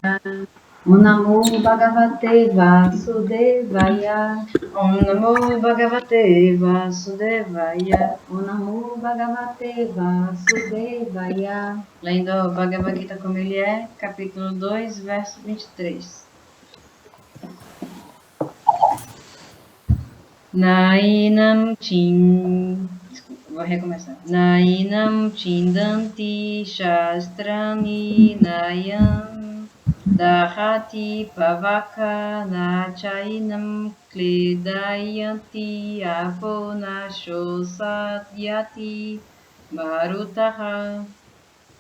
Om Namo Bhagavate Vasudevaya. Om Namo Bhagavate Vasudevaya. Om Namo Bhagavate Vasudevaya. Lendo o Bhagavad Gita como ele é, capítulo 2, verso 23. Nainam Chin... Desculpa, vou recomeçar. Nainam Chindanti Shastrani Nayam Dahati Pavaka Nachainam Kledayanti Aponashosadyati Marutaha.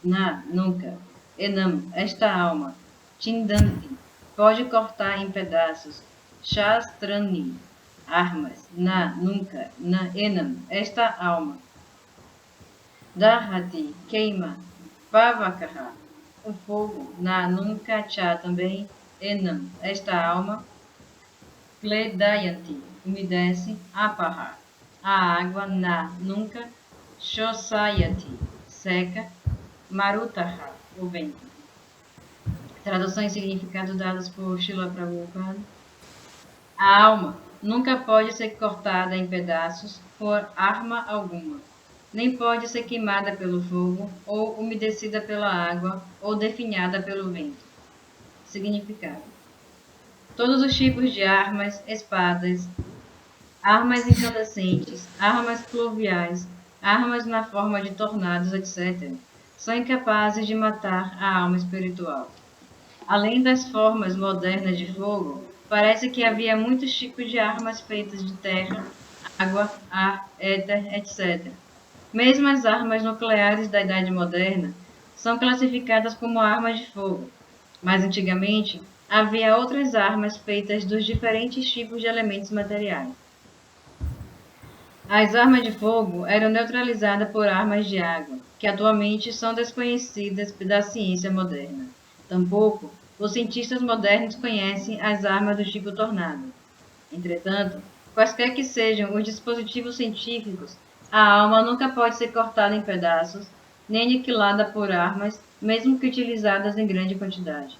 Nunca. Enam, esta alma. Chindanti, pode cortar em pedaços. Shastrani, armas. Nunca. Enam, esta alma. Dahati, queima. Pavakaha, o fogo. Nunca. Cha, também. Enam, esta alma. Kledayanti, umedece. Apaha, a água. Nunca. Shosayati, seca. Marutaha, o vento. Tradução e significado dados por Srila Prabhupada. A alma nunca pode ser cortada em pedaços por arma alguma, nem pode ser queimada pelo fogo, ou umedecida pela água, ou definhada pelo vento. Significado: todos os tipos de armas, espadas, armas incandescentes, armas pluviais, armas na forma de tornados, etc., são incapazes de matar a alma espiritual. Além das formas modernas de fogo, parece que havia muitos tipos de armas feitas de terra, água, ar, éter, etc. Mesmo as armas nucleares da Idade Moderna são classificadas como armas de fogo. Mas antigamente, havia outras armas feitas dos diferentes tipos de elementos materiais. As armas de fogo eram neutralizadas por armas de água, que atualmente são desconhecidas da ciência moderna. Tampouco, os cientistas modernos conhecem as armas do tipo tornado. Entretanto, quaisquer que sejam os dispositivos científicos, a alma nunca pode ser cortada em pedaços, nem aniquilada por armas, mesmo que utilizadas em grande quantidade.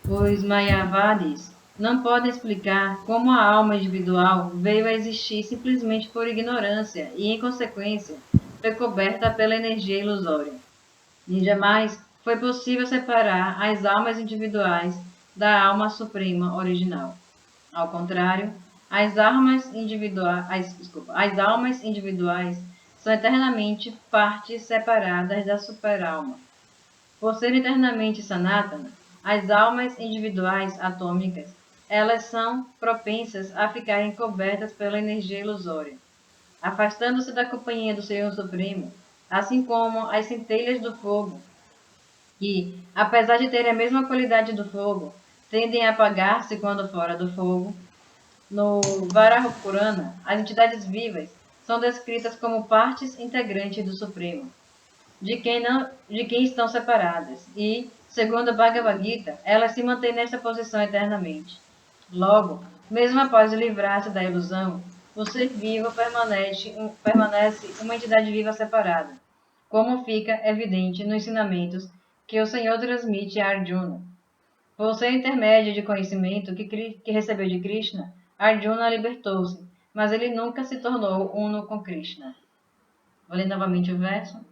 Os Mayavadis não podem explicar como a alma individual veio a existir simplesmente por ignorância e, em consequência, foi coberta pela energia ilusória. E jamais foi possível separar as almas individuais da alma suprema original. Ao contrário, as almas individuais são eternamente partes separadas da superalma. Por ser eternamente sanatana, as almas individuais atômicas, elas são propensas a ficarem cobertas pela energia ilusória, afastando-se da companhia do Senhor Supremo, assim como as centelhas do fogo, que, apesar de terem a mesma qualidade do fogo, tendem a apagar-se quando fora do fogo. No Varaha-purana, as entidades vivas são descritas como partes integrantes do Supremo, de quem estão separadas, e, segundo a Bhagavad Gita, elas se mantêm nesta posição eternamente. Logo, mesmo após livrar-se da ilusão, o ser vivo permanece uma entidade viva separada, como fica evidente nos ensinamentos que o Senhor transmite a Arjuna. Por ser intermédio de conhecimento que recebeu de Krishna, Arjuna libertou-se, mas ele nunca se tornou uno com Krishna. Vou ler novamente o verso.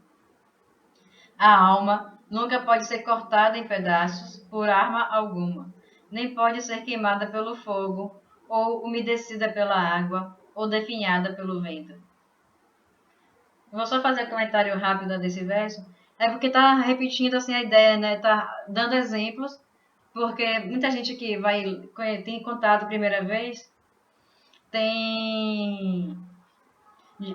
A alma nunca pode ser cortada em pedaços por arma alguma, nem pode ser queimada pelo fogo, ou umedecida pela água, ou definhada pelo vento. Vou só fazer um comentário rápido desse verso. É porque está repetindo assim a ideia, né? Está dando exemplos, porque muita gente que tem contato a primeira vez tem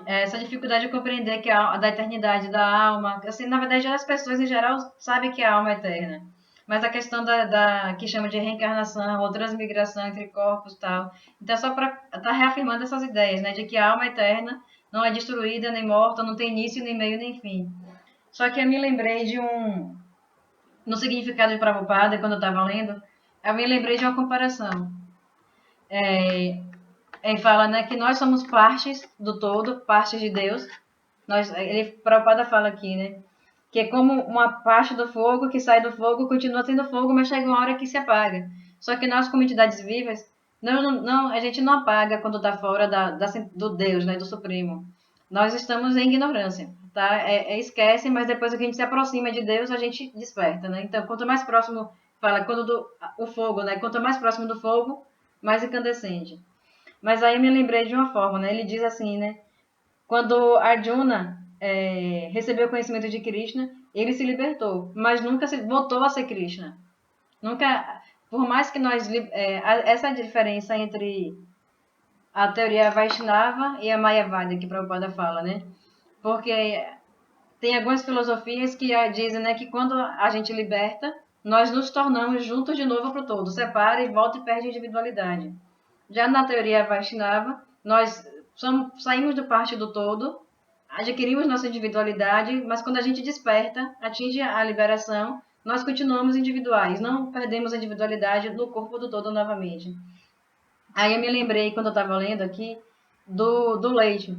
essa dificuldade de compreender que da eternidade da alma. Assim, na verdade, as pessoas em geral sabem que a alma é eterna. Mas a questão que chama de reencarnação ou transmigração entre corpos e tal. Então, só para estar reafirmando essas ideias, né? De que a alma é eterna, não é destruída nem morta, não tem início, nem meio, nem fim. Só que eu me lembrei no significado de Prabhupada, quando eu estava lendo, eu me lembrei de uma comparação. Ele fala, né, que nós somos partes do todo, partes de Deus. Prabhupada fala aqui, né, que é como uma parte do fogo que sai do fogo, continua sendo fogo, mas chega uma hora que se apaga. Só que nós, como entidades vivas, a gente não apaga quando está fora do Deus, né, do Supremo. Nós estamos em ignorância, tá? Esquece, mas depois que a gente se aproxima de Deus, a gente desperta, né? Então, quanto mais próximo, o fogo, né? Quanto mais próximo do fogo, mais incandescente. Mas aí eu me lembrei de uma forma, né? Ele diz assim, né? Quando Arjuna recebeu o conhecimento de Krishna, ele se libertou, mas nunca voltou a ser Krishna. Nunca, por mais que essa diferença entre a teoria Vaishnava e a Mayavada, que Prabhupada fala, né? Porque tem algumas filosofias que dizem, né, que quando a gente liberta, nós nos tornamos juntos de novo para o todo, separa e volta e perde a individualidade. Já na teoria Vaishnava, nós saímos do parte do todo, adquirimos nossa individualidade, mas quando a gente desperta, atinge a liberação, nós continuamos individuais, não perdemos a individualidade no corpo do todo novamente. Aí eu me lembrei, quando eu estava lendo aqui, do leite.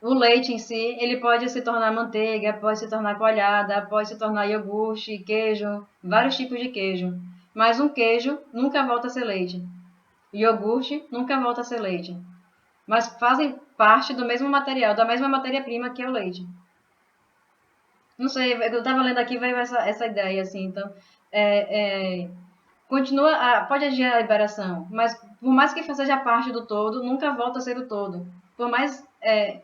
O leite em si, ele pode se tornar manteiga, pode se tornar coalhada, pode se tornar iogurte, queijo, vários tipos de queijo. Mas um queijo nunca volta a ser leite. Iogurte nunca volta a ser leite. Mas fazem parte do mesmo material, da mesma matéria-prima que é o leite. Não sei, eu estava lendo aqui, veio essa ideia, assim, então, pode agir a liberação, mas por mais que seja parte do todo, nunca volta a ser o todo. Por mais,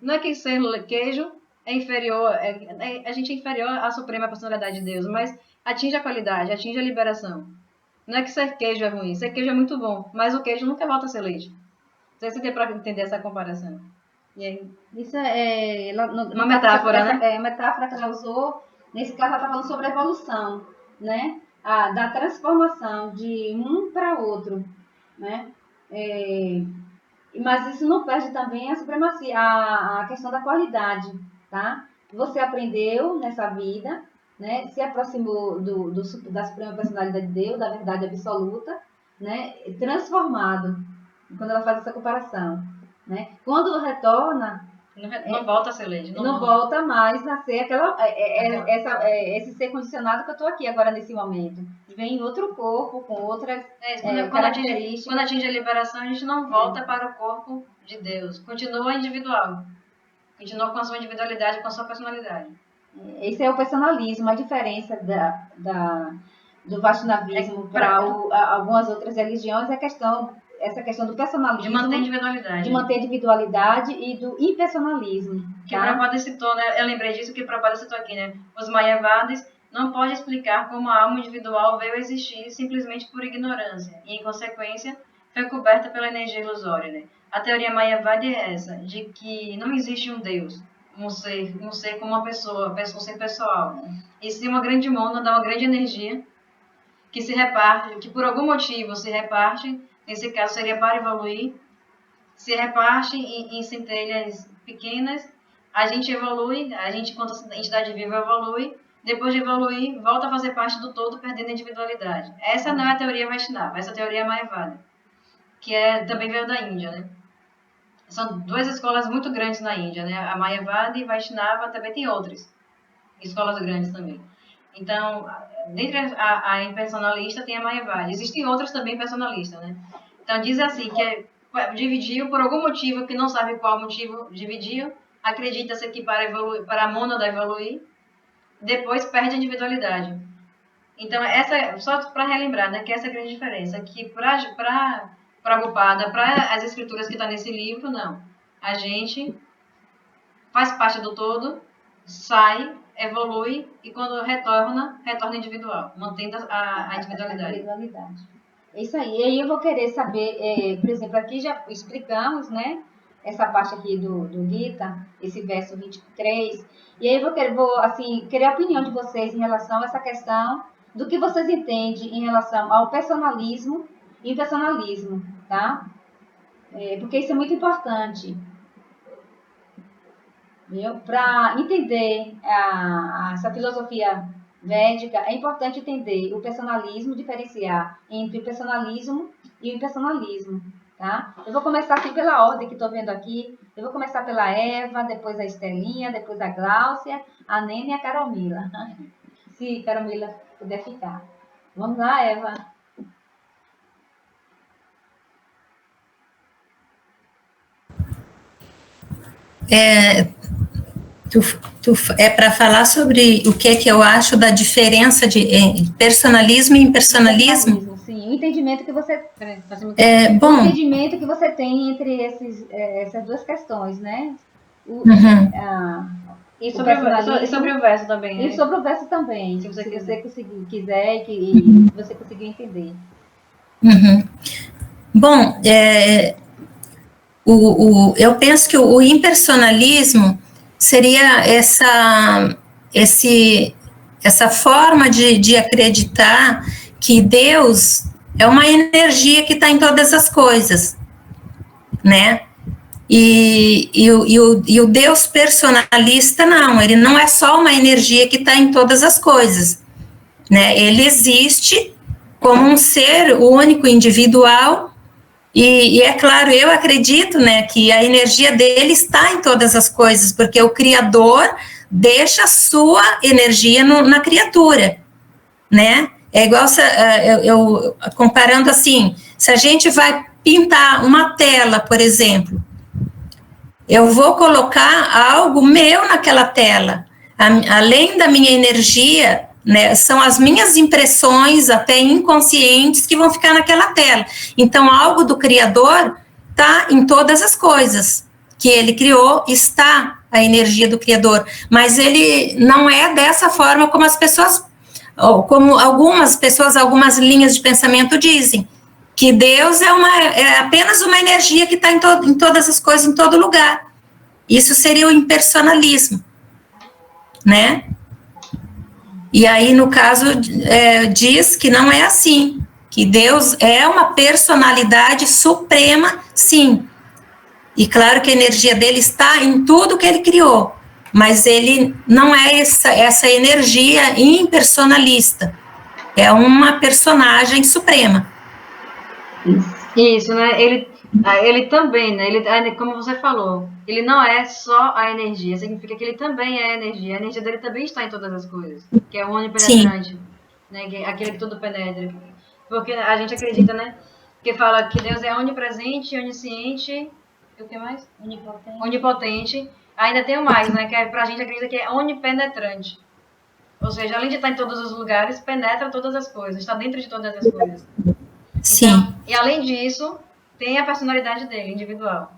não é que ser queijo é inferior, a gente é inferior à suprema personalidade de Deus, mas atinge a qualidade, atinge a liberação. Não é que ser queijo é ruim, ser queijo é muito bom, mas o queijo nunca volta a ser leite. Não sei se tem para entender essa comparação. E aí? Isso Uma metáfora, né? É a metáfora que ela usou. Nesse caso, ela está falando sobre a evolução, né? Da transformação de um para outro, né? Mas isso não perde também a supremacia, a questão da qualidade, tá? Você aprendeu nessa vida, né? Se aproximou da suprema personalidade de Deus, da verdade absoluta, né? Transformado. Quando ela faz essa comparação, né? Quando retorna, Não volta a ser leite. não volta mais a ser esse ser condicionado que eu estou aqui agora nesse momento. Vem em outro corpo, com outras características. Quando atinge a liberação, a gente não volta para o corpo de Deus. Continua individual. Continua com a sua individualidade, com a sua personalidade. Esse é o personalismo, a diferença do Vaishnavismo para algumas outras religiões é essa questão do personalismo. De manter a individualidade. De manter a individualidade e do impersonalismo. Que o Prabhupada citou, né? Eu lembrei disso que o Prabhupada citou aqui, né? Os Mayavadis não podem explicar como a alma individual veio a existir simplesmente por ignorância e, em consequência, foi coberta pela energia ilusória, né? A teoria Mayavadi é essa, de que não existe um Deus, um ser como uma pessoa, um ser pessoal. E sim uma grande mônada, uma grande energia que se reparte, que por algum motivo se reparte, nesse caso seria para evoluir, se reparte em centelhas pequenas, a gente evolui, a gente, enquanto entidade viva, evolui, depois de evoluir, volta a fazer parte do todo, perdendo a individualidade. Essa não é a teoria Vaishnava, essa teoria é Mayavada, que também veio da Índia, né? São duas escolas muito grandes na Índia, né? A Mayavada e Vaishnava, também tem outras escolas grandes também. Então, dentre a impersonalista tem a Mayavada. Existem outras também personalistas, né? Então, diz assim, que dividiu por algum motivo, que não sabe qual motivo dividiu, acredita-se que para a mônada evoluir, depois perde a individualidade. Então, só para relembrar, né, que essa é a grande diferença, que para Prabhupada, para as escrituras que estão nesse livro, não. A gente faz parte do todo, sai, evolui e quando retorna individual, mantendo a individualidade. É isso aí. E aí eu vou querer saber, por exemplo, aqui já explicamos, né? Essa parte aqui do Gita, esse verso 23. E aí eu vou assim, querer a opinião de vocês em relação a essa questão do que vocês entendem em relação ao personalismo e impersonalismo, tá? Porque isso é muito importante. Para entender essa filosofia védica, é importante entender o personalismo, diferenciar entre o personalismo e o impersonalismo, tá? Eu vou começar aqui pela ordem que estou vendo aqui. Eu vou começar pela Eva, depois a Estelinha, depois a Gláucia, a Nene e a Caromila. Se Caromila puder ficar. Vamos lá, Eva. É para falar sobre o que eu acho da diferença de personalismo e impersonalismo? Sim, o entendimento que você bom, o entendimento que você tem entre essas duas questões, né? E sobre o verso também, né? E sobre o verso também, se você quiser e você conseguir entender. Bom, eu penso que o impersonalismo seria essa forma de acreditar que Deus é uma energia que está em todas as coisas, né? E o Deus personalista, não, ele não é só uma energia que está em todas as coisas, né? Ele existe como um ser único, individual, e é claro, eu acredito, né, que a energia dele está em todas as coisas, porque o Criador deixa a sua energia na criatura, né? É igual, eu comparando assim, se a gente vai pintar uma tela, por exemplo, eu vou colocar algo meu naquela tela, além da minha energia, né, são as minhas impressões, até inconscientes, que vão ficar naquela tela. Então, algo do Criador está em todas as coisas que ele criou, está a energia do Criador, mas ele não é dessa forma como as pessoas, como algumas pessoas, algumas linhas de pensamento dizem, que Deus é apenas uma energia que está em todas as coisas, em todo lugar. Isso seria o impersonalismo, né? E aí, no caso, diz que não é assim, que Deus é uma personalidade suprema, sim. E claro que a energia dele está em tudo que ele criou, mas ele não é essa energia impersonalista, é uma personagem suprema. Isso, né? Ele também, né? Como você falou, ele não é só a energia, significa que ele também é a energia dele também está em todas as coisas, que é o onipenetrante, né? Aquele que tudo penetra. Porque a gente acredita, né? Que fala que Deus é onipresente, onisciente, e o que mais? Onipotente. Ainda tem o mais, né? Que pra gente acredita que é onipenetrante. Ou seja, além de estar em todos os lugares, penetra todas as coisas, está dentro de todas as coisas. Sim. Então, e além disso, tem a personalidade dele, individual.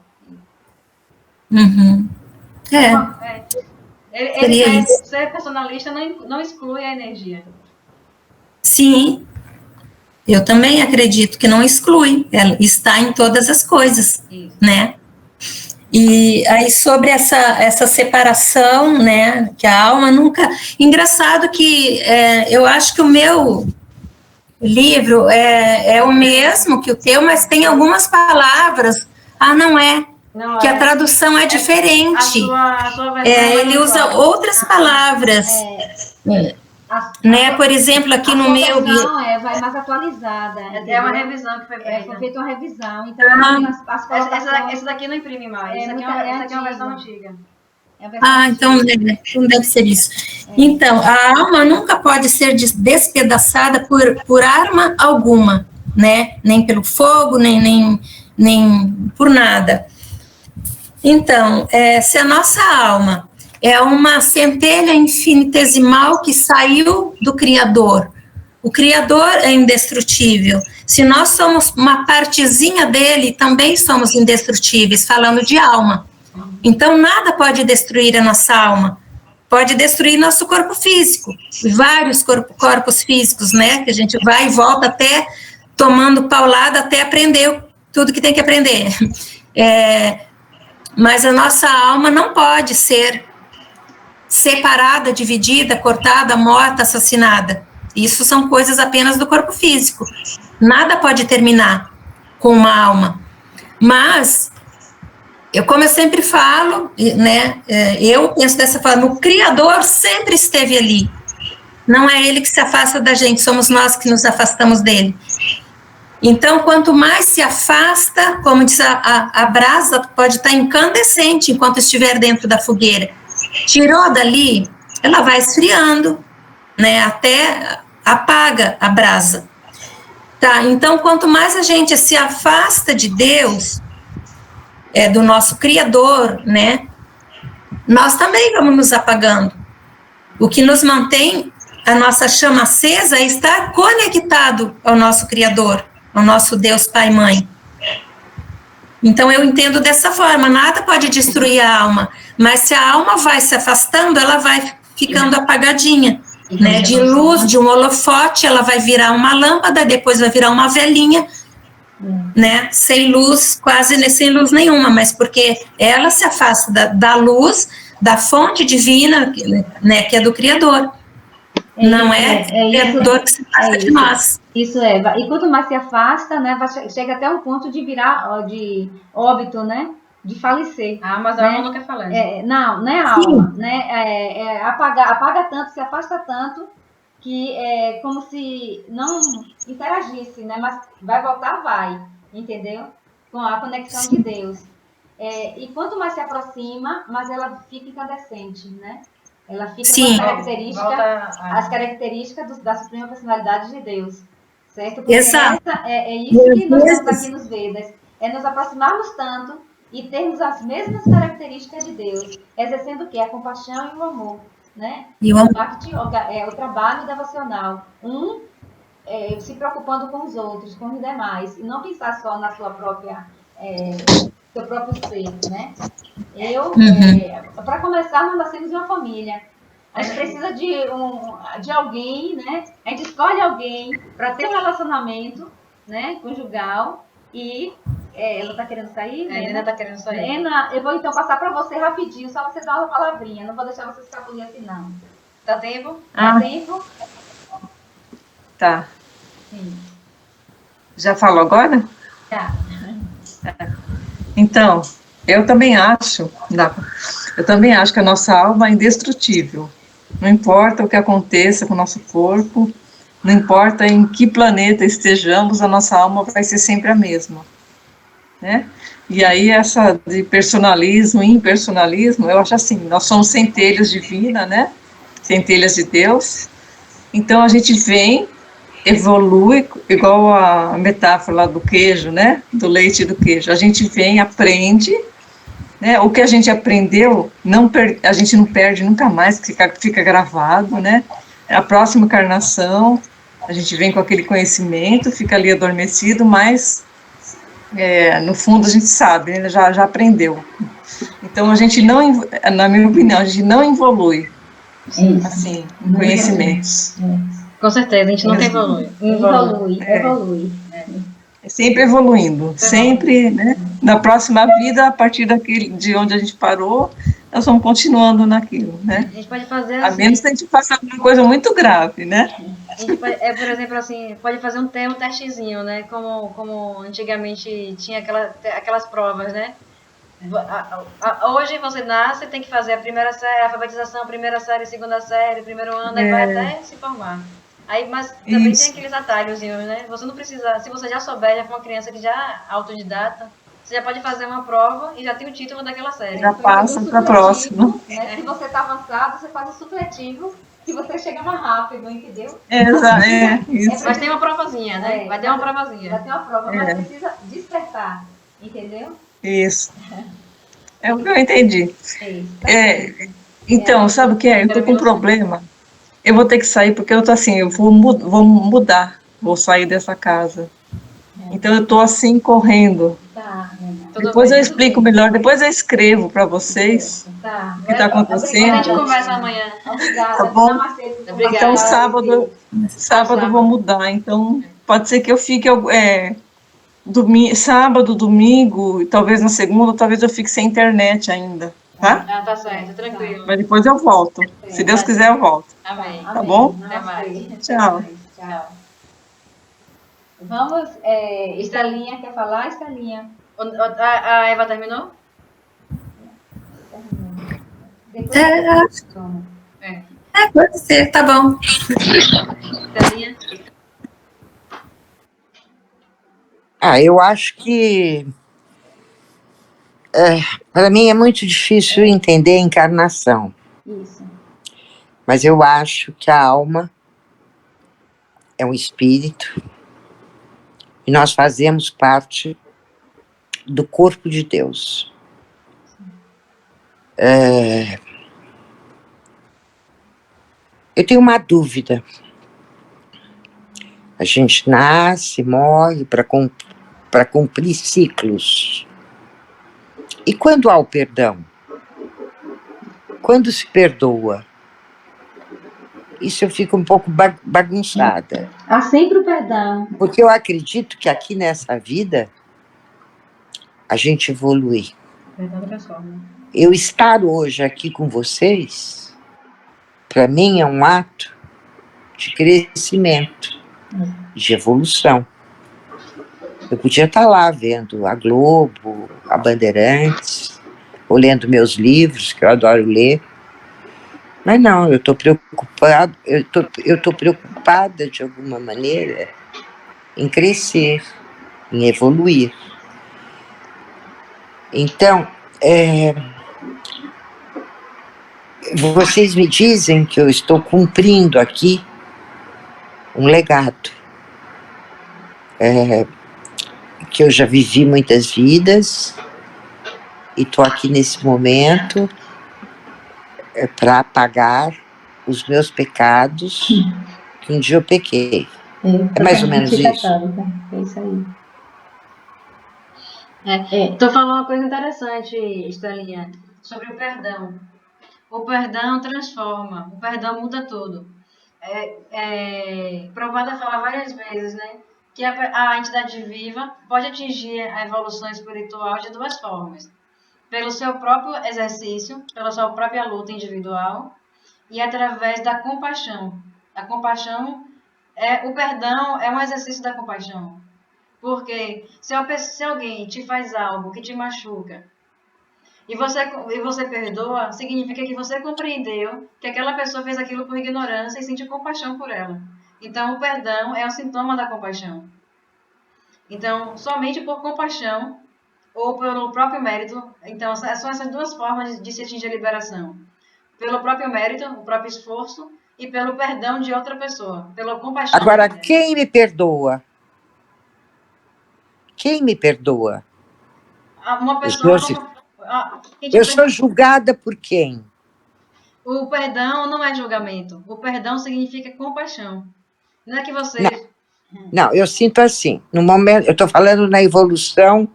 Ser personalista não exclui a energia. Sim, eu também acredito que não exclui, ela está em todas as coisas, né? E aí sobre essa separação, né, que a alma nunca... Engraçado que eu acho que o meu livro é o mesmo que o teu, mas tem algumas palavras, não é, que a tradução é diferente. A sua versão ele usa outras palavras. Né? Por exemplo, aqui no meu... vai mais atualizada. É uma revisão que foi feita. Foi feita uma revisão. Então, as colocações... Essa daqui não imprime mais. Essa aqui é uma versão antiga. Então não deve ser isso. Então, a alma nunca pode ser despedaçada por arma alguma, né? Nem pelo fogo, nem por nada. Então, se a nossa alma é uma centelha infinitesimal que saiu do Criador, o Criador é indestrutível. Se nós somos uma partezinha dele, também somos indestrutíveis, falando de alma. Então, nada pode destruir a nossa alma. Pode destruir nosso corpo físico, vários corpos físicos, né? Que a gente vai e volta até tomando paulada até aprender tudo que tem que aprender. Mas a nossa alma não pode ser separada, dividida, cortada, morta, assassinada. Isso são coisas apenas do corpo físico. Nada pode terminar com uma alma. Mas... como eu sempre falo, né, eu penso dessa forma, o Criador sempre esteve ali. Não é ele que se afasta da gente, somos nós que nos afastamos dele. Então, quanto mais se afasta, como diz a brasa, pode estar incandescente enquanto estiver dentro da fogueira. Tirou dali, ela vai esfriando, né, até apaga a brasa. Tá, então, quanto mais a gente se afasta de Deus, do nosso Criador, né, nós também vamos nos apagando. O que nos mantém a nossa chama acesa é estar conectado ao nosso Criador, ao nosso Deus Pai e Mãe. Então, eu entendo dessa forma, nada pode destruir a alma, mas se a alma vai se afastando, ela vai ficando apagadinha, né? De luz, de um holofote, ela vai virar uma lâmpada, depois vai virar uma velinha, né? Sem luz, quase sem luz nenhuma, mas porque ela se afasta da luz, da fonte divina, né? Que é do Criador. Não é o Criador que se afasta de nós. Isso é. E quanto mais se afasta, né? Chega até um ponto de virar, de óbito, né? De falecer. Ah, mas a alma não quer falência. Não é a alma, né? Apaga tanto, se afasta tanto, que é como se não interagisse, né? Mas vai voltar, vai, entendeu? Com a conexão de Deus. E quanto mais se aproxima, mais ela fica incandescente, né? Ela fica com as características da suprema personalidade de Deus, certo? Porque Exato. É isso que nós temos aqui nos Vedas, é nos aproximarmos tanto e termos as mesmas características de Deus, exercendo o quê? A compaixão e o amor, né? E o o trabalho devocional, se preocupando com os outros, com os demais, e não pensar só na sua própria, seu próprio ser, né? Para começar, nós nascemos em uma família. A gente precisa de alguém, né? A gente escolhe alguém para ter um relacionamento, né? Conjugal. E ela está querendo sair? A Nena está querendo sair. Nena, eu vou então passar para você rapidinho, só você dar uma palavrinha. Não vou deixar você ficar por assim, não. Dá tempo? Dá tempo? Tá. Sim. Já falou agora? Tá. Então, eu também acho que a nossa alma é indestrutível. Não importa o que aconteça com o nosso corpo, não importa em que planeta estejamos, a nossa alma vai ser sempre a mesma, né? E aí essa de personalismo e impersonalismo, eu acho assim, nós somos centelhas divinas, né? Centelhas de Deus. Então a gente vem, evolui, igual a metáfora lá do queijo, né? Do leite e do queijo. A gente vem, aprende, né? O que a gente aprendeu, a gente não perde nunca mais, fica gravado, né? A próxima encarnação, a gente vem com aquele conhecimento, fica ali adormecido, mas no fundo a gente sabe, né? já aprendeu. Então a gente não, na minha opinião, a gente não evolui, assim, em conhecimentos. Com certeza, a gente nunca evolui. Evolui. É sempre evoluindo, sempre, né? Na próxima vida, a partir de onde a gente parou, nós vamos continuando naquilo, né? A gente pode fazer assim, a menos que a gente faça alguma coisa muito grave, né? A gente pode, por exemplo, assim, pode fazer um testezinho, né? Como antigamente tinha aquelas provas, né? Hoje você nasce, tem que fazer a primeira série, a alfabetização, primeira série, segunda série, primeiro ano, e vai até se formar. Aí, mas também tem aqueles atalhozinhos, né? Você não precisa, se você já souber, já for uma criança que já é autodidata, você já pode fazer uma prova e já tem o título daquela série. Já passa para a próxima. Né? Se você está avançado, você faz o supletivo, que você chega mais rápido, entendeu? Isso. Mas tem uma provazinha, né? Vai ter uma provazinha. Vai ter uma prova, mas precisa despertar, entendeu? Isso. É o que eu entendi. Então, sabe o que é? Eu tô com um problema. Eu vou ter que sair, porque eu tô assim, eu vou mudar, vou sair dessa casa. Então eu tô assim, correndo. Depois eu explico melhor, depois eu escrevo para vocês o que está acontecendo. A gente conversa amanhã. Obrigada. Tá bom? Obrigada. Então sábado eu vou mudar, então pode ser que eu fique sábado, domingo, e talvez na segunda, talvez eu fique sem internet ainda, tá? Tá certo, tranquilo. Mas depois eu volto, se Deus quiser eu volto. Amém. Tá bom? Até mais. Tchau. Tchau. Vamos, Estelinha, quer falar, Estelinha? A Eva terminou? Pode ser, tá bom. Estelinha? Eu acho que para mim é muito difícil entender a encarnação, Isso. mas eu acho que a alma é um espírito e nós fazemos parte do corpo de Deus. Eu tenho uma dúvida. A gente nasce, morre para cumprir ciclos. E quando há o perdão? Quando se perdoa? Isso eu fico um pouco bagunçada. Há sempre o perdão. Porque eu acredito que aqui nessa vida a gente evolui. Perdão transforma. Eu estar hoje aqui com vocês, para mim é um ato de crescimento, de evolução. Eu podia estar lá vendo a Globo, a Bandeirantes, ou lendo meus livros, que eu adoro ler. Mas não, eu estou preocupado, eu tô preocupada de alguma maneira em crescer, em evoluir. Então, vocês me dizem que eu estou cumprindo aqui um legado. Que eu já vivi muitas vidas e estou aqui nesse momento para apagar os meus pecados que um dia eu pequei. É mais ou menos isso? É isso aí. Tu falou uma coisa interessante, Estelinha, sobre o perdão. O perdão transforma, o perdão muda tudo. Provada fala várias vezes, né, que a entidade viva pode atingir a evolução espiritual de duas formas. Pelo seu próprio exercício, pela sua própria luta individual e através da compaixão. A compaixão, o perdão é um exercício da compaixão. Porque se alguém te faz algo que te machuca e você perdoa, significa que você compreendeu que aquela pessoa fez aquilo por ignorância e sentiu compaixão por ela. Então, o perdão é um sintoma da compaixão. Então, somente por compaixão ou pelo próprio mérito, então são essas duas formas de se atingir a liberação. Pelo próprio mérito, o próprio esforço, e pelo perdão de outra pessoa, pela compaixão. Agora, quem me perdoa? Quem me perdoa? Uma pessoa... Eu sou julgada por quem? O perdão não é julgamento. O perdão significa compaixão. Não é que você... Não, eu sinto assim. No momento, eu estou falando na evolução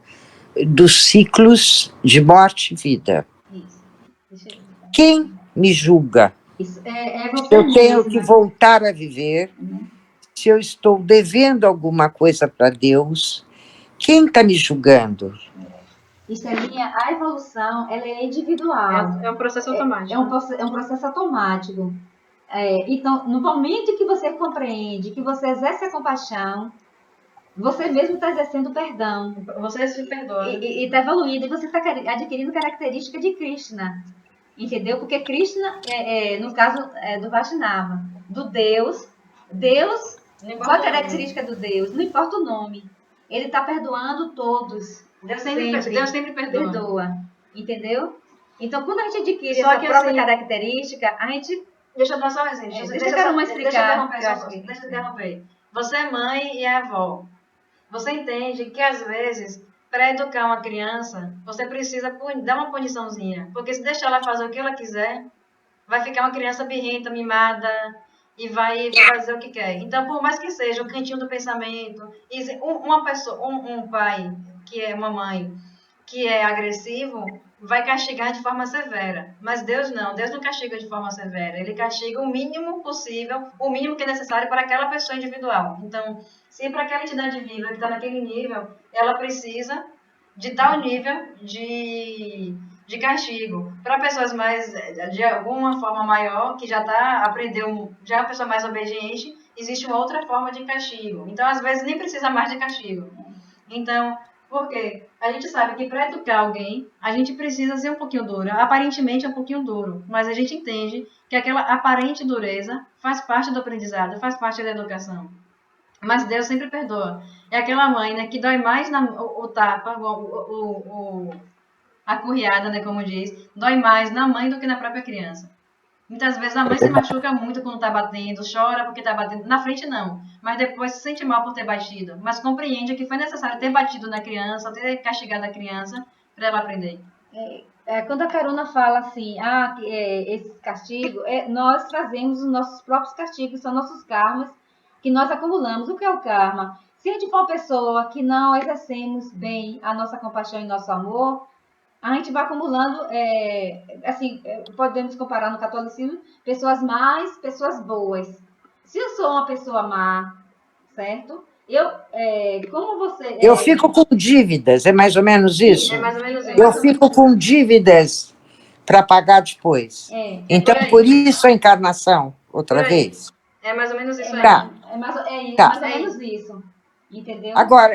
dos ciclos de morte e vida. Isso. Quem me julga? Isso. Você se eu tenho mesma. que voltar a viver, se eu estou devendo alguma coisa para Deus, quem está me julgando? Estelinha, a evolução ela é individual. É um processo automático. É um processo automático. Então, no momento que você compreende, que você exerce a compaixão, você mesmo está exercendo o perdão. Você se perdoa. E está evoluindo, e você está adquirindo característica de Krishna. Entendeu? Porque Krishna, no caso do Vaishnava, do Deus, qual a característica do Deus? Não importa o nome. Ele está perdoando todos. Deus sempre perdoa. Entendeu? Então, quando a gente adquire essa própria característica, a gente... Deixa eu dar só um exemplo. Deixa eu explicar. Deixa eu interromper. Você é mãe e é avó. Você entende que, às vezes, para educar uma criança, você precisa dar uma puniçãozinha. Porque se deixar ela fazer o que ela quiser, vai ficar uma criança birrenta, mimada, e vai fazer o que quer. Então, por mais que seja o cantinho do pensamento, uma pessoa, um pai, que é uma mãe, que é agressivo, vai castigar de forma severa. Mas Deus não castiga de forma severa. Ele castiga o mínimo possível, o mínimo que é necessário para aquela pessoa individual. Então, se para aquela entidade viva que está naquele nível, ela precisa de tal nível de castigo. Para pessoas mais, de alguma forma maior, que já aprendeu, já é uma pessoa mais obediente, existe uma outra forma de castigo. Então, às vezes, nem precisa mais de castigo. Então, por quê? A gente sabe que para educar alguém, a gente precisa ser um pouquinho dura. Aparentemente é um pouquinho duro, mas a gente entende que aquela aparente dureza faz parte do aprendizado, faz parte da educação. Mas Deus sempre perdoa. É aquela mãe, né, que dói mais o tapa, a curriada, né, como diz, dói mais na mãe do que na própria criança. Muitas vezes a mãe se machuca muito quando tá batendo, chora porque tá batendo. Na frente não, mas depois se sente mal por ter batido. Mas compreende que foi necessário ter batido na criança, ter castigado a criança para ela aprender. Quando a Caruna fala assim, esses castigos, nós trazemos os nossos próprios castigos, são nossos karmas que nós acumulamos. O que é o karma? Se a gente for uma pessoa que não exercemos bem a nossa compaixão e nosso amor, a gente vai acumulando, podemos comparar no catolicismo, pessoas más, pessoas boas. Se eu sou uma pessoa má, certo? Como você... Eu fico com dívidas, é mais ou menos isso? É mais ou menos isso. Eu fico com dívidas para pagar depois. Então, por isso a encarnação, outra vez. É mais ou menos isso aí. Tá. É mais ou menos isso. Entendeu? Agora,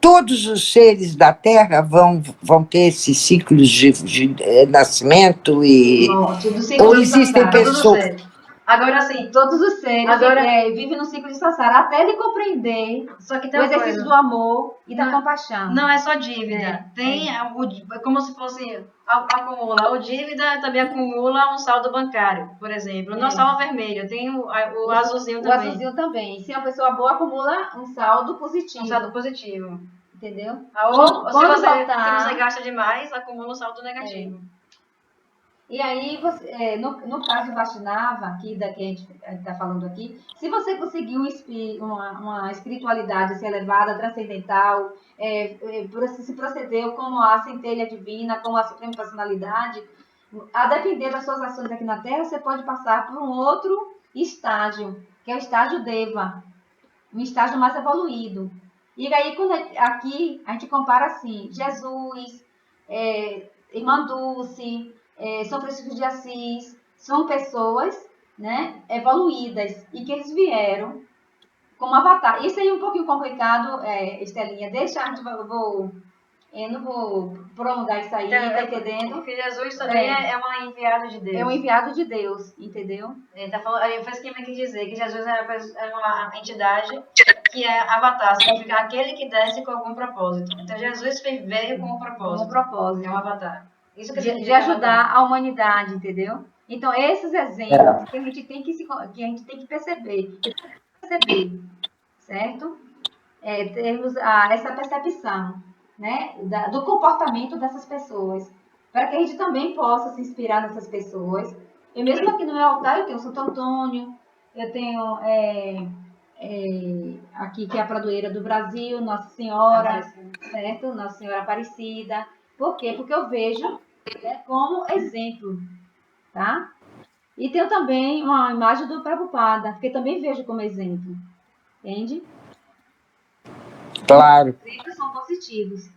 todos os seres da Terra vão ter esses ciclos de nascimento e... Ou existem pessoas... Agora sim, todos os seres vivem no ciclo de samsara, até ele compreender só que tem o exercício do amor e da compaixão. Não é só dívida. Como se fosse acumula. O dívida também acumula um saldo bancário, por exemplo. Não só o vermelho, tem o azulzinho também. O azulzinho também. Se a pessoa boa acumula um saldo positivo. Um saldo positivo. Entendeu? Ou se você gasta demais, acumula um saldo negativo. E aí, no caso do Vaishnava, que a gente está falando aqui, se você conseguir uma espiritualidade assim, elevada, transcendental, se procedeu como a centelha divina, como a suprema personalidade, a depender das suas ações aqui na Terra, você pode passar por um outro estágio, que é o estágio Deva, um estágio mais evoluído. E aí, aqui, a gente compara assim, Jesus, Irmã Dulce... São Francisco de Assis, são pessoas, né, evoluídas e que eles vieram como avatar. Isso aí é um pouquinho complicado, Estelinha. Deixa, eu não vou prolongar isso aí, tá entendendo? Porque Jesus também é um enviado de Deus. É um enviado de Deus, entendeu? Ele tá falando, fez que quis dizer que Jesus é uma entidade que é avatar, significa aquele que desce com algum propósito. Então Jesus veio com um propósito. Com um propósito. É um avatar. Isso que de ajudar a humanidade, entendeu? Então, esses exemplos que a gente tem que perceber, certo? Termos essa percepção, né, do comportamento dessas pessoas, para que a gente também possa se inspirar nessas pessoas. Eu mesmo aqui no meu altar, eu tenho Santo Antônio, eu tenho aqui que é a padroeira do Brasil, Nossa Senhora, certo? Nossa Senhora Aparecida. Por quê? Porque eu vejo como exemplo, tá? E tenho também uma imagem do Prabhupada, que também vejo como exemplo, entende? Claro. Os exemplos são positivos.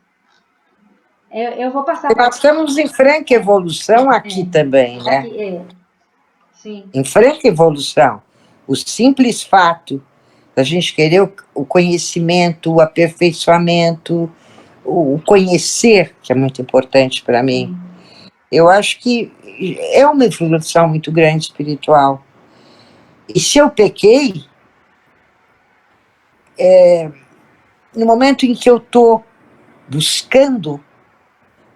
Eu vou passar... Nós estamos em franca evolução aqui também, né? Aqui, sim. Em franca evolução. O simples fato da gente querer o conhecimento, o aperfeiçoamento, o conhecer, que é muito importante para mim. Eu acho que é uma evolução muito grande espiritual. E se eu pequei, no momento em que eu estou buscando,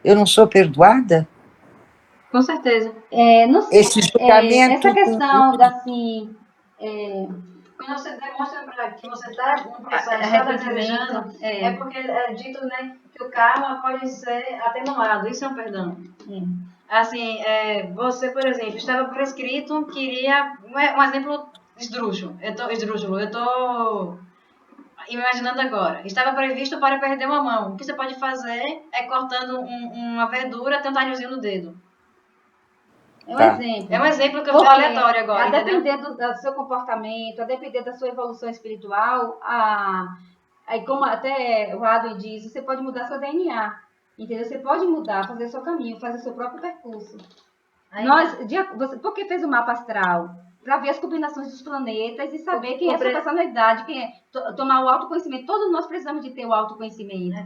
eu não sou perdoada? Com certeza. Esse julgamento... essa questão assim... Quando você demonstra que você está no processo de desejando, é porque é dito, né, que o karma pode ser atenuado. Isso é um perdão. Assim, você, por exemplo, estava prescrito, queria... Um exemplo esdrúxulo. Eu estou imaginando agora. Estava previsto para perder uma mão. O que você pode fazer é cortando uma verdura, tem um talhozinho no dedo. Exemplo. É um exemplo que eu estou aleatório agora. A depender do seu comportamento, a depender da sua evolução espiritual, aí como até o Adwin diz, você pode mudar seu DNA. Entendeu? Você pode mudar, fazer seu caminho, fazer seu próprio percurso. Porque fez o mapa astral. para ver as combinações dos planetas e saber quem é a sua personalidade, quem é, tomar o autoconhecimento. Todos nós precisamos de ter o autoconhecimento.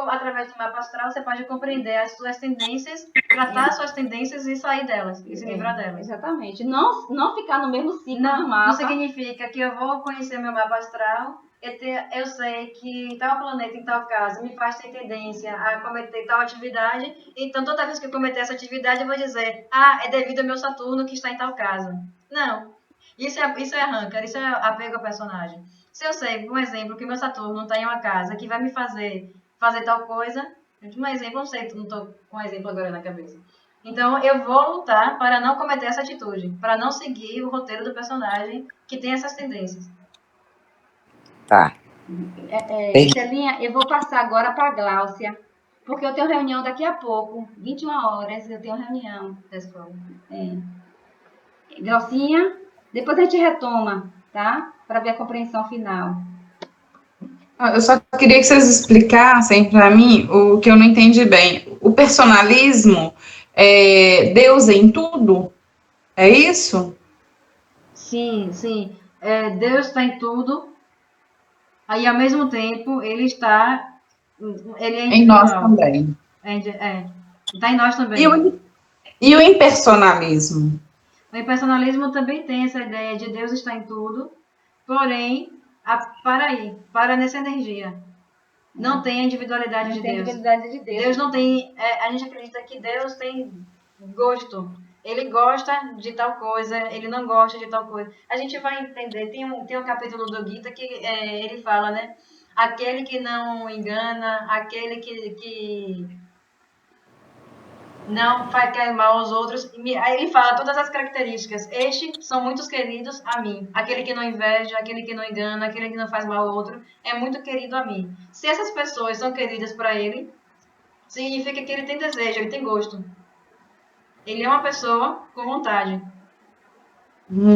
Através do mapa astral, você pode compreender as suas tendências, tratar as suas tendências e sair delas, e se livrar delas. Exatamente. Não ficar no mesmo ciclo do mapa. Não significa que eu vou conhecer meu mapa astral, eu sei que tal planeta em tal casa me faz ter tendência a cometer tal atividade, então toda vez que eu cometer essa atividade eu vou dizer, é devido ao meu Saturno que está em tal casa. Não, isso é rancor, isso é apego ao personagem. Se eu sei, por exemplo, que meu Saturno está em uma casa que vai me fazer tal coisa, um exemplo, não sei, não estou com um exemplo agora na cabeça. Então eu vou lutar para não cometer essa atitude, para não seguir o roteiro do personagem que tem essas tendências. Tá. Celinha, eu vou passar agora para a Gláucia, porque eu tenho reunião daqui a pouco, 21 horas, eu tenho reunião da escola. Glaucinha, depois a gente retoma, tá? Para ver a compreensão final. Eu só queria que vocês explicassem para mim o que eu não entendi bem. O personalismo é Deus em tudo? É isso? Sim. Deus está em tudo. Aí, ao mesmo tempo, ele é em nós também. Está em nós também. E o impersonalismo? O impersonalismo também tem essa ideia de Deus estar em tudo, porém, para nessa energia. Não tem a individualidade de Deus. Deus não tem... a gente acredita que Deus tem gosto. Ele gosta de tal coisa, ele não gosta de tal coisa. A gente vai entender, tem um capítulo do Gita que ele fala, né? Aquele que não engana, aquele que não quer mal aos outros. Aí ele fala todas as características. Estes são muito queridos a mim. Aquele que não inveja, aquele que não engana, aquele que não faz mal ao outro, é muito querido a mim. Se essas pessoas são queridas para ele, significa que ele tem desejo, ele tem gosto. Ele é uma pessoa com vontade.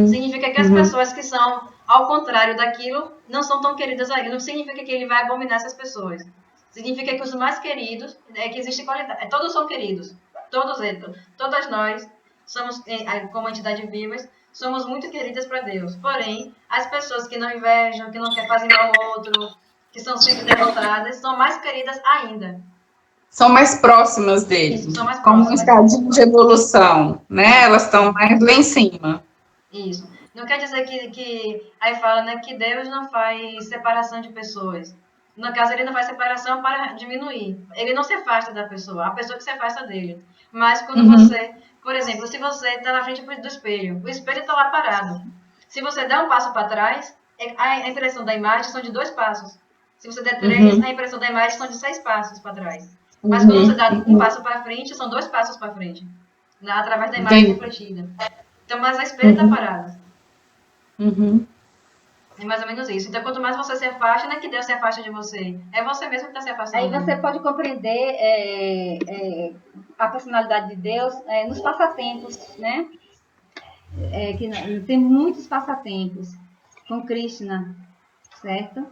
Significa que as pessoas que são ao contrário daquilo não são tão queridas a ele. Não significa que ele vai abominar essas pessoas. Significa que os mais queridos, que existe qualidade. Todos são queridos. Todas nós somos, como entidades vivas, somos muito queridas para Deus. Porém, as pessoas que não invejam, que não querem fazer mal ao outro, que são sempre derrotadas, são mais queridas ainda. São mais próximas dele. Isso, são mais como próximas. um escadinho de evolução, né? Elas estão mais lá em cima. Isso. Não quer dizer que aí fala, né, que Deus não faz separação de pessoas. No caso, ele não faz separação para diminuir. Ele não se afasta da pessoa, a pessoa que se afasta dele. Mas quando você, por exemplo, se você está na frente do espelho, o espelho está lá parado. Se você der um passo para trás, a impressão da imagem são de 2 passos. Se você der 3, a impressão da imagem são de 6 passos para trás. Mas quando você dá um passo para frente, são 2 passos para frente. Através da imagem refletida. Então, mas a espelho está parada. É mais ou menos isso. Então, quanto mais você se afasta, não é que Deus se afasta de você. É você mesmo que está se afastando. Aí você pode compreender a personalidade de Deus nos passatempos, né? Que tem muitos passatempos com Krishna, certo?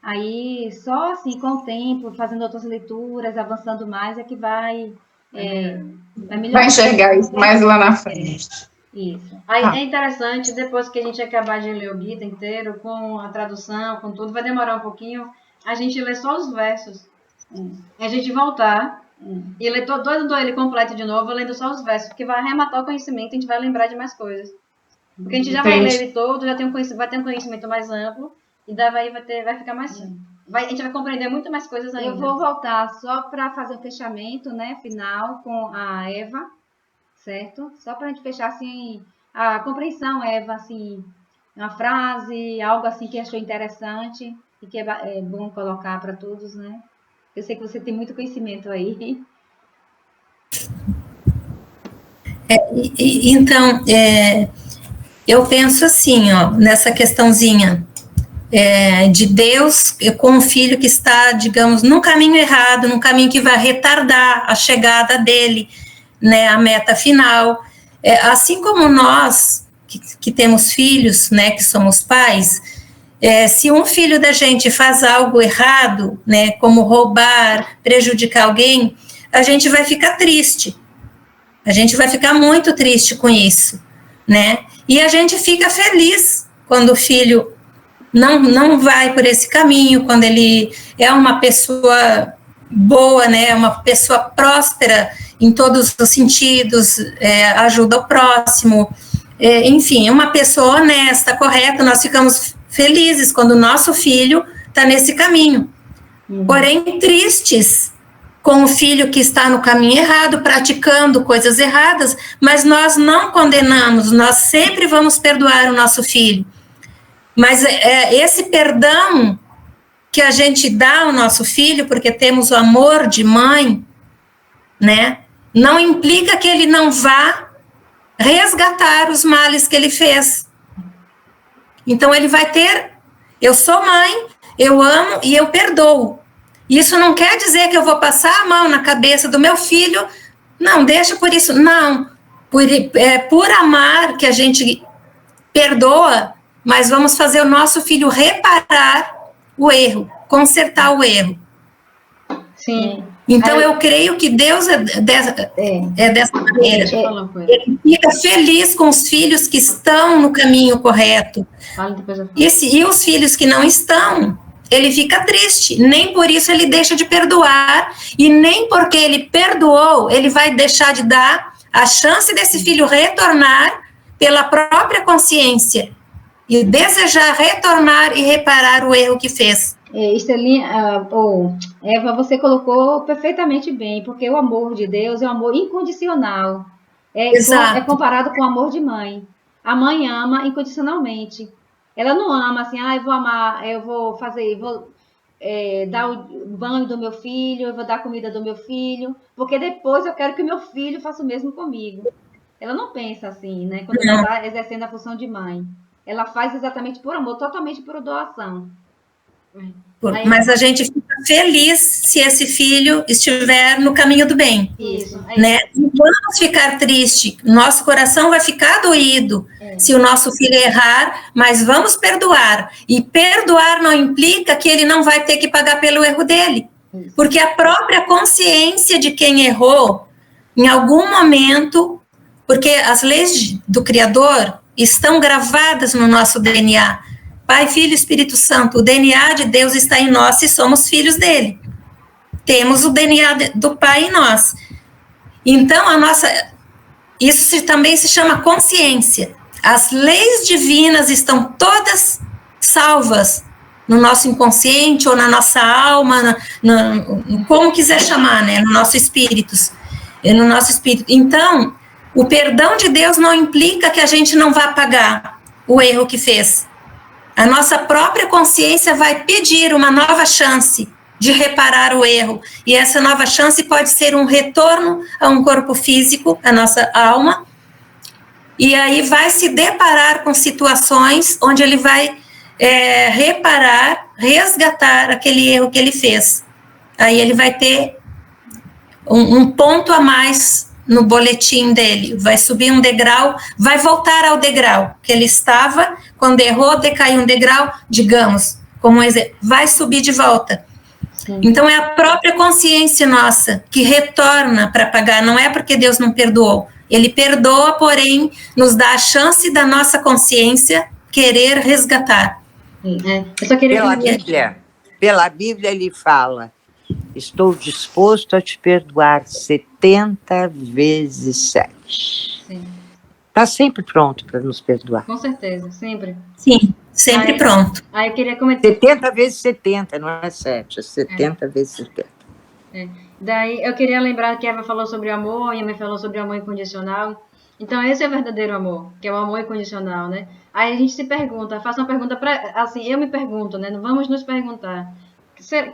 Aí, só assim, com o tempo, fazendo outras leituras, avançando mais, é que vai melhorar. Vai enxergar isso mais lá na frente. Isso. Aí é interessante, depois que a gente acabar de ler o Gita inteiro, com a tradução, com tudo, vai demorar um pouquinho, a gente lê só os versos. A gente voltar e ler todo ele completo de novo, lendo só os versos, porque vai arrematar o conhecimento, a gente vai lembrar de mais coisas. Porque a gente já vai ler ele todo, vai ter um conhecimento mais amplo, e daí vai ficar mais simples. A gente vai compreender muito mais coisas ainda. Eu vou voltar só para fazer o fechamento, né, final, com a Eva, certo? Só para a gente fechar, assim, a compreensão, Eva, assim, uma frase, algo assim que achou interessante e que é bom colocar para todos, né? Eu sei que você tem muito conhecimento aí. Então, eu penso assim, ó, nessa questãozinha de Deus com um filho que está, digamos, num caminho errado, num caminho que vai retardar a chegada dele, né, a meta final. Assim como nós, que temos filhos, né, que somos pais, se um filho da gente faz algo errado, né, como roubar, prejudicar alguém, a gente vai ficar triste. A gente vai ficar muito triste com isso, né? E a gente fica feliz quando o filho não vai por esse caminho, quando ele é uma pessoa boa, né? Uma pessoa próspera em todos os sentidos, ajuda o próximo, enfim, uma pessoa honesta, correta. Nós ficamos felizes quando o nosso filho está nesse caminho. Porém, tristes com o filho que está no caminho errado, praticando coisas erradas, mas nós não condenamos, nós sempre vamos perdoar o nosso filho. Mas esse perdão que a gente dá ao nosso filho, porque temos o amor de mãe, né, não implica que ele não vá resgatar os males que ele fez. Então, ele vai ter, eu sou mãe, eu amo e eu perdoo. Isso não quer dizer que eu vou passar a mão na cabeça do meu filho, não, deixa por isso, não. Por amar que a gente perdoa, mas vamos fazer o nosso filho reparar o erro, consertar o erro. Sim. Então, eu creio que Deus é dessa maneira. Ele fica feliz com os filhos que estão no caminho correto. E os filhos que não estão, ele fica triste. Nem por isso ele deixa de perdoar, e nem porque ele perdoou, ele vai deixar de dar a chance desse filho retornar pela própria consciência e desejar retornar e reparar o erro que fez. Estelinha, Eva, você colocou perfeitamente bem, porque o amor de Deus é um amor incondicional. É comparado com o amor de mãe. A mãe ama incondicionalmente. Ela não ama assim, eu vou amar, eu vou dar o banho do meu filho, eu vou dar a comida do meu filho, porque depois eu quero que o meu filho faça o mesmo comigo. Ela não pensa assim, né? Quando ela está exercendo a função de mãe. Ela faz exatamente por amor, totalmente por doação. Mas a gente fica feliz se esse filho estiver no caminho do bem. Isso. Né? Não vamos ficar triste, nosso coração vai ficar doído se o nosso filho errar, mas vamos perdoar. E perdoar não implica que ele não vai ter que pagar pelo erro dele. Porque a própria consciência de quem errou, em algum momento, porque as leis do Criador estão gravadas no nosso DNA. Pai, Filho e Espírito Santo, o DNA de Deus está em nós e somos filhos dele. Temos o DNA do Pai em nós. Então, isso também se chama consciência. As leis divinas estão todas salvas no nosso inconsciente ou na nossa alma, como quiser chamar, né, no nosso espírito. Então, o perdão de Deus não implica que a gente não vá pagar o erro que fez. A nossa própria consciência vai pedir uma nova chance de reparar o erro. E essa nova chance pode ser um retorno a um corpo físico, a nossa alma. E aí vai se deparar com situações onde ele vai reparar, resgatar aquele erro que ele fez. Aí ele vai ter um ponto a mais no boletim dele, vai subir um degrau, vai voltar ao degrau que ele estava, quando errou, decaiu um degrau, digamos, como exemplo, vai subir de volta. Sim. Então, é a própria consciência nossa que retorna para pagar, não é porque Deus não perdoou, ele perdoa, porém, nos dá a chance da nossa consciência querer resgatar. Eu só queria pela Bíblia ele fala: estou disposto a te perdoar 70 vezes 7. Está sempre pronto para nos perdoar. Com certeza, sempre. Sim, sempre pronto. Aí eu queria comentar. 70 vezes 70, não é 7, é 70 vezes 70. Daí eu queria lembrar que a Eva falou sobre o amor, e a mãe falou sobre o amor incondicional. Então esse é o verdadeiro amor, que é o amor incondicional, né? Aí a gente se pergunta, faça uma pergunta assim, eu me pergunto, né? Vamos nos perguntar.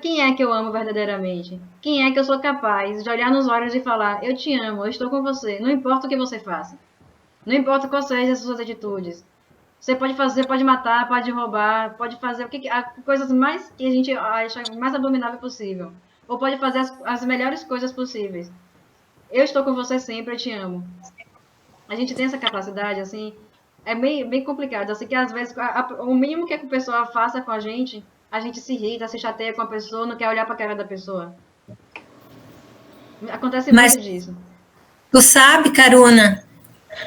Quem é que eu amo verdadeiramente? Quem é que eu sou capaz de olhar nos olhos e falar, eu te amo, eu estou com você, não importa o que você faça. Não importa quais sejam as suas atitudes. Você pode fazer, pode matar, pode roubar, pode fazer coisas mais que a gente acha mais abominável possível. Ou pode fazer as melhores coisas possíveis. Eu estou com você sempre, eu te amo. A gente tem essa capacidade, assim, é bem complicado. Assim, que às vezes o mínimo que a pessoa faça com a gente se irrita, se chateia com a pessoa, não quer olhar para a cara da pessoa. Acontece muito disso. Tu sabe, Caruna,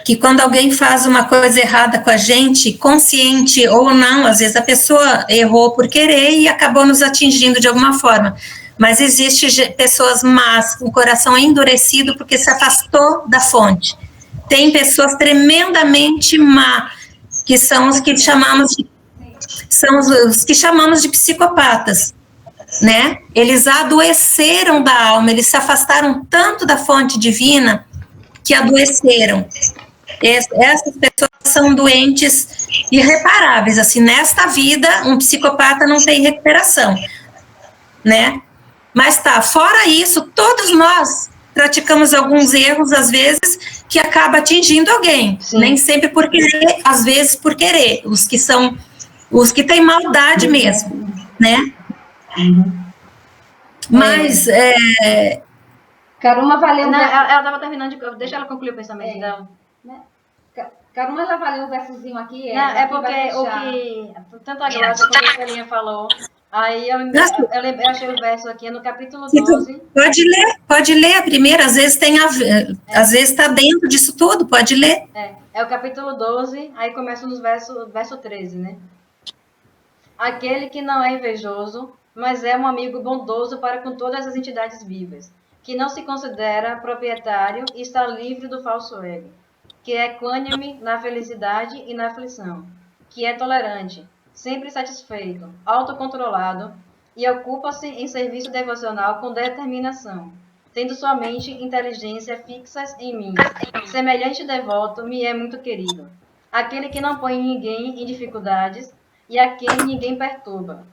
que quando alguém faz uma coisa errada com a gente, consciente ou não, às vezes a pessoa errou por querer e acabou nos atingindo de alguma forma. Mas existe pessoas más, com o coração endurecido porque se afastou da fonte. Tem pessoas tremendamente má, que são os que chamamos de psicopatas, né? Eles adoeceram da alma, eles se afastaram tanto da fonte divina que adoeceram. Essas pessoas são doentes irreparáveis, assim, nesta vida, um psicopata não tem recuperação, né? Mas tá, fora isso, todos nós praticamos alguns erros, às vezes, que acaba atingindo alguém. Sim. Nem sempre por querer, às vezes por querer. Os que têm maldade mesmo, né? Mas, Caruma valeu... Não, ela estava terminando de... Deixa ela concluir o pensamento dela. Caruma, ela valeu um versozinho aqui. Não, é porque o que... Tanto a Glaucia quanto a Celinha falou... Aí eu achei o verso aqui no capítulo 12. Pode ler a primeira, às vezes tem às vezes está dentro disso tudo, pode ler. É o capítulo 12, aí começa no verso 13, né? Aquele que não é invejoso, mas é um amigo bondoso para com todas as entidades vivas, que não se considera proprietário e está livre do falso ego, que é equânime na felicidade e na aflição, que é tolerante, sempre satisfeito, autocontrolado e ocupa-se em serviço devocional com determinação, tendo somente inteligência fixas em mim. Semelhante devoto me é muito querido. Aquele que não põe ninguém em dificuldades e a quem ninguém perturba,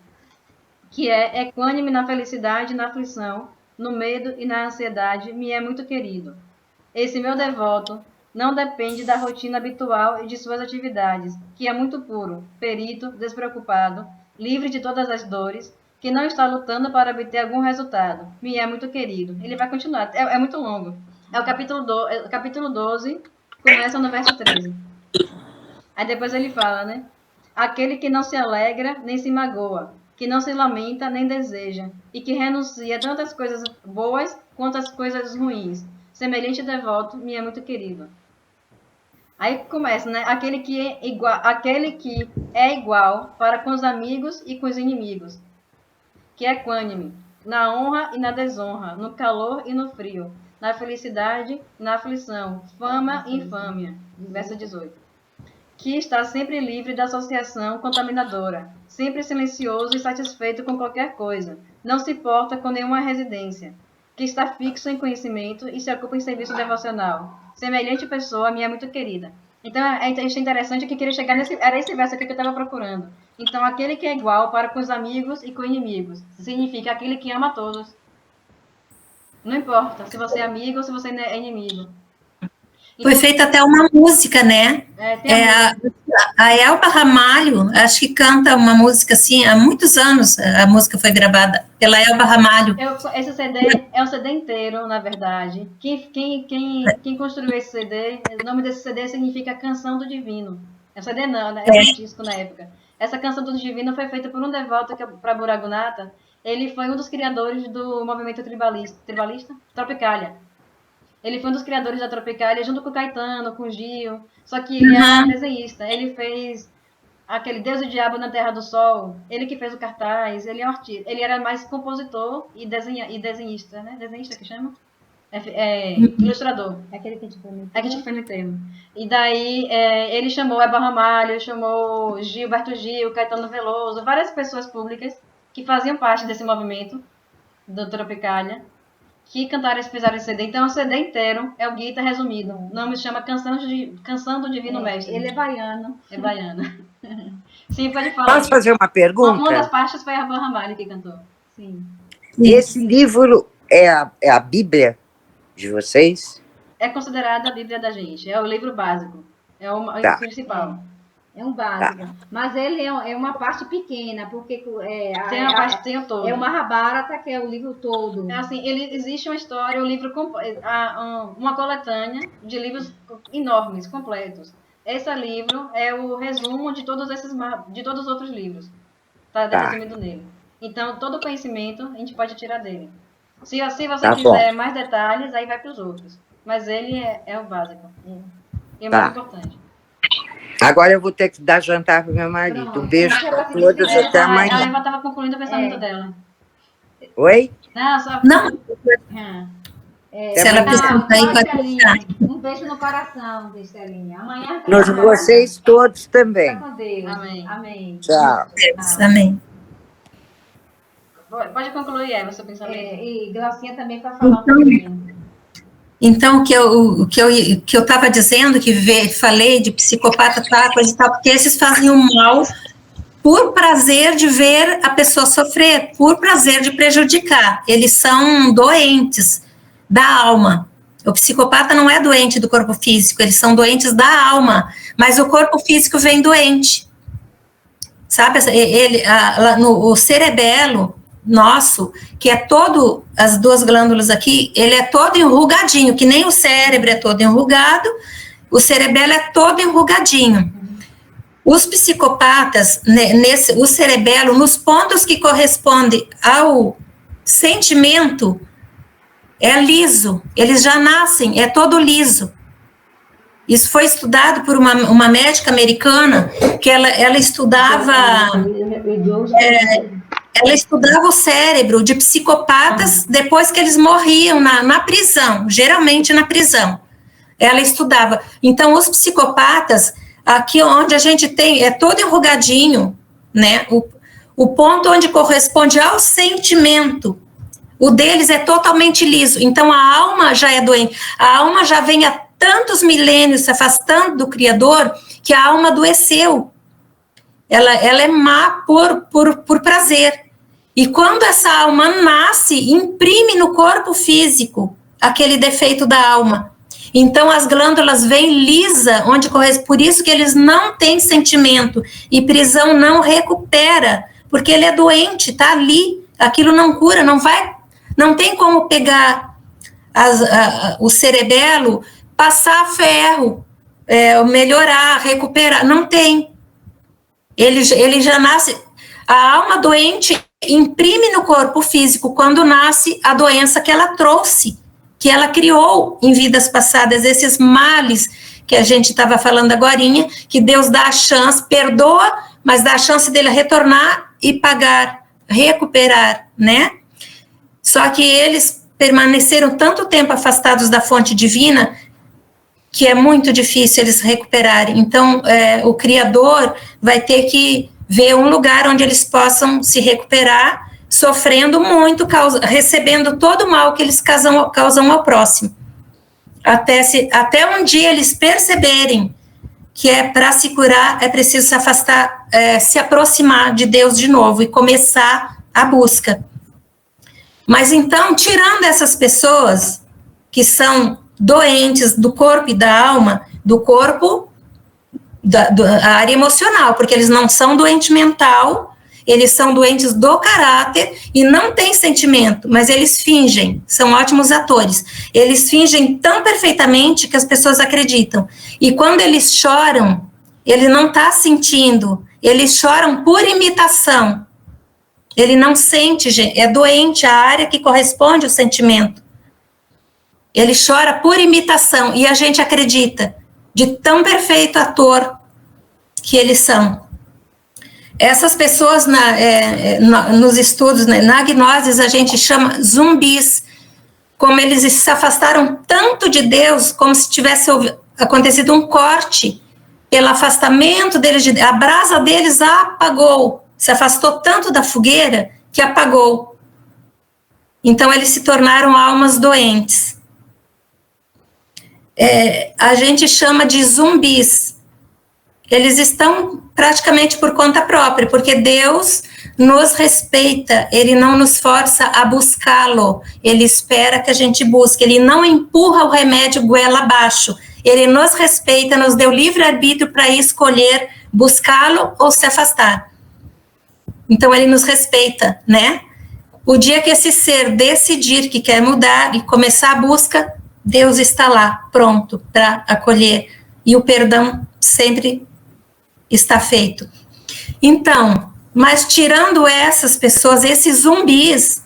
que é equânime na felicidade e na aflição, no medo e na ansiedade, me é muito querido. Esse meu devoto não depende da rotina habitual e de suas atividades, que é muito puro, perito, despreocupado, livre de todas as dores, que não está lutando para obter algum resultado. Me é muito querido. Ele vai continuar, é muito longo. É o capítulo 12, começa no verso 13. Aí depois ele fala, né? Aquele que não se alegra nem se magoa, que não se lamenta nem deseja, e que renuncia tanto às coisas boas quanto às coisas ruins. Semelhante devoto me é muito querido. Aí começa, né? Aquele que é igual para com os amigos e com os inimigos, que é equânime, na honra e na desonra, no calor e no frio, na felicidade e na aflição, fama e infâmia. Verso 18. Que está sempre livre da associação contaminadora, sempre silencioso e satisfeito com qualquer coisa, não se importa com nenhuma residência, que está fixo em conhecimento e se ocupa em serviço devocional. Semelhante pessoa me é muito querida. Então, achei interessante que queria chegar era esse verso aqui que eu estava procurando. Então, aquele que é igual para com os amigos e com inimigos, significa aquele que ama todos. Não importa se você é amigo ou se você é inimigo. Então, foi feita até uma música, né? A Elba Ramalho, acho que canta uma música assim, há muitos anos a música foi gravada pela Elba Ramalho. Esse CD é um CD inteiro, na verdade. Quem construiu esse CD, o nome desse CD significa Canção do Divino. É um CD não, né? É um disco na época. Essa Canção do Divino foi feita por um devoto para Buragunata. Ele foi um dos criadores do movimento tribalista Tropicália. Ele foi um dos criadores da Tropicália, junto com o Caetano, com o Gil. Só que ele é desenhista. Ele fez aquele Deus e o Diabo na Terra do Sol. Ele que fez o cartaz. Ele é um artista. Ele era mais compositor e desenhista, né? Desenhista que chama? Ilustrador. É aquele que a gente foi no termo. É que a gente foi no termo. E daí ele chamou Elba Ramalho, chamou Gilberto Gil, Caetano Veloso, várias pessoas públicas que faziam parte desse movimento do Tropicália, que cantaram e fizeram esse CD. Então, o CD inteiro é o Gita resumido. O nome chama Canção do Divino Mestre. Ele é baiano. É baiano. Sim, pode falar. Posso fazer uma pergunta? Uma das partes foi a Elba Ramalho que cantou. Sim. Esse livro é a Bíblia de vocês? É considerada a Bíblia da gente. É o livro básico. É o principal. É um básico. Tá. Mas ele é uma parte pequena, porque tem o todo. É o Mahabharata, que é o livro todo. Assim, existe uma história, um livro, uma coletânea de livros enormes, completos. Esse livro é o resumo de todos os outros livros. Está resumido nele. Então, todo conhecimento a gente pode tirar dele. Se você quiser mais detalhes, aí vai para os outros. Mas ele é o básico. E é Tá. muito importante. Agora eu vou ter que dar jantar para meu marido. Pronto. Um beijo Então, para se todas, quiser, até A amanhã. Eva estava concluindo o pensamento dela. Oi? Não, só... Não, Até se ela amanhã. precisar ir, pode Estelinha, deixar. um beijo no coração, Estelinha. Amanhã tá Nos vocês todos também. com Deus. Amém. Amém. Tchau. Amém. Pode concluir, Eva, seu pensamento. E Glaucinha também para falar um pouquinho. Então, o que eu estava dizendo, falei de psicopata, tá, coisa e tal, porque esses fazem o mal por prazer de ver a pessoa sofrer, por prazer de prejudicar. Eles são doentes da alma. O psicopata não é doente do corpo físico, eles são doentes da alma, mas o corpo físico vem doente. Sabe, o cerebelo nosso, que é todo, as duas glândulas aqui, ele é todo enrugadinho, que nem o cérebro é todo enrugado, o cerebelo é todo enrugadinho. Os psicopatas, o cerebelo, nos pontos que correspondem ao sentimento, é liso, eles já nascem, é todo liso. Isso foi estudado por uma médica americana, que ela estudava... ela estudava o cérebro de psicopatas depois que eles morriam na prisão, geralmente na prisão. Ela estudava. Então, os psicopatas, aqui onde a gente tem, é todo enrugadinho, né? O ponto onde corresponde ao sentimento, o deles é totalmente liso. Então, a alma já é doente. A alma já vem há tantos milênios se afastando do Criador, que a alma adoeceu. Ela é má por prazer. E quando essa alma nasce, imprime no corpo físico aquele defeito da alma. Então, as glândulas vêm lisa, onde corresponde. Por isso que eles não têm sentimento. E prisão não recupera, porque ele é doente, tá ali. Aquilo não cura, não tem como pegar o cerebelo, passar ferro, melhorar, recuperar. Não tem. Ele já nasce. A alma doente imprime no corpo físico, quando nasce, a doença que ela trouxe, que ela criou em vidas passadas, esses males que a gente estava falando agorinha, que Deus dá a chance, perdoa, mas dá a chance dele retornar e pagar, recuperar, né? Só que eles permaneceram tanto tempo afastados da fonte divina, que é muito difícil eles recuperarem. Então, o Criador vai ter que ver um lugar onde eles possam se recuperar, sofrendo muito, recebendo todo o mal que eles causam ao próximo. Até um dia eles perceberem que para se curar é preciso se afastar, se aproximar de Deus de novo e começar a busca. Mas então, tirando essas pessoas que são doentes do corpo e da alma, do corpo, a área emocional, porque eles não são doente mental, eles são doentes do caráter e não têm sentimento, mas eles fingem, são ótimos atores. Eles fingem tão perfeitamente que as pessoas acreditam. E quando eles choram, ele não está sentindo, eles choram por imitação. Ele não sente, é doente a área que corresponde ao sentimento. Ele chora por imitação e a gente acredita, de tão perfeito ator que eles são. Essas pessoas, nos estudos, na gnose, a gente chama zumbis, como eles se afastaram tanto de Deus, como se tivesse acontecido um corte, pelo afastamento deles, a brasa deles apagou, se afastou tanto da fogueira, que apagou. Então, eles se tornaram almas doentes. A gente chama de zumbis. Eles estão praticamente por conta própria, porque Deus nos respeita, Ele não nos força a buscá-lo, Ele espera que a gente busque, Ele não empurra o remédio goela abaixo, Ele nos respeita, nos deu livre-arbítrio para escolher buscá-lo ou se afastar. Então, Ele nos respeita, né? O dia que esse ser decidir que quer mudar e começar a busca, Deus está lá, pronto para acolher, e o perdão sempre está feito. Então, mas tirando essas pessoas, esses zumbis,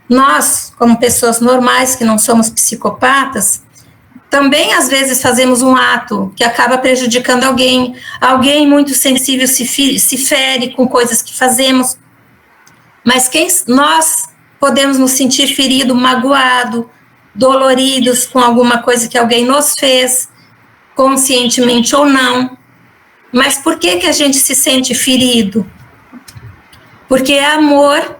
nós, como pessoas normais, que não somos psicopatas, também às vezes fazemos um ato que acaba prejudicando alguém, alguém muito sensível se fere com coisas que fazemos, mas nós podemos nos sentir ferido, magoado, doloridos com alguma coisa que alguém nos fez, conscientemente ou não. Mas por que que a gente se sente ferido? Porque é amor.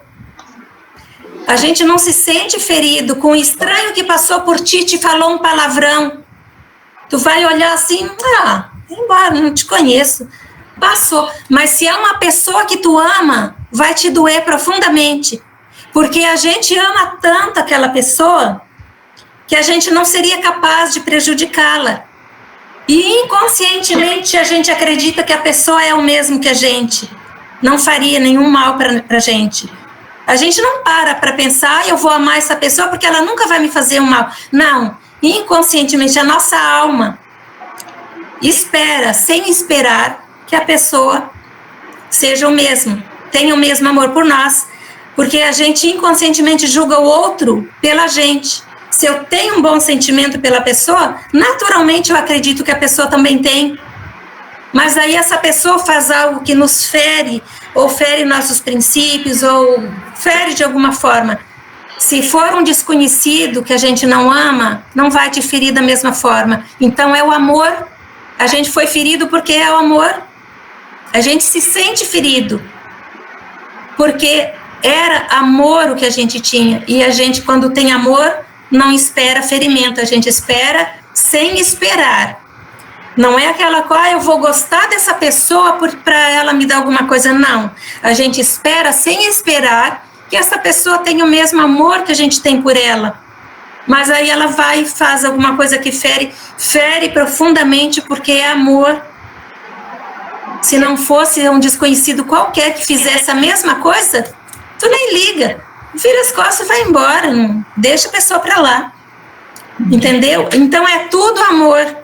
A gente não se sente ferido com um estranho que passou por ti e te falou um palavrão. Tu vai olhar assim, vai embora, não te conheço. Passou. Mas se é uma pessoa que tu ama, vai te doer profundamente. Porque a gente ama tanto aquela pessoa que a gente não seria capaz de prejudicá-la. E inconscientemente a gente acredita que a pessoa é o mesmo que a gente. Não faria nenhum mal para a gente. A gente não para pensar, eu vou amar essa pessoa porque ela nunca vai me fazer um mal. Não, inconscientemente a nossa alma espera, sem esperar, que a pessoa seja o mesmo, tenha o mesmo amor por nós, porque a gente inconscientemente julga o outro pela gente. Se eu tenho um bom sentimento pela pessoa, naturalmente eu acredito que a pessoa também tem. Mas aí essa pessoa faz algo que nos fere, ou fere nossos princípios, ou fere de alguma forma. Se for um desconhecido que a gente não ama, não vai te ferir da mesma forma. Então é o amor. A gente foi ferido porque é o amor. A gente se sente ferido porque era amor o que a gente tinha. E a gente, quando tem amor, não espera ferimento. A gente espera sem esperar. Não é aquela coisa, eu vou gostar dessa pessoa para ela me dar alguma coisa, não. A gente espera sem esperar que essa pessoa tenha o mesmo amor que a gente tem por ela. Mas aí ela vai e faz alguma coisa que fere profundamente porque é amor. Se não fosse um desconhecido qualquer que fizesse a mesma coisa, tu nem liga. Vira as costas e vai embora, não deixa a pessoa para lá. Entendeu? Então é tudo amor.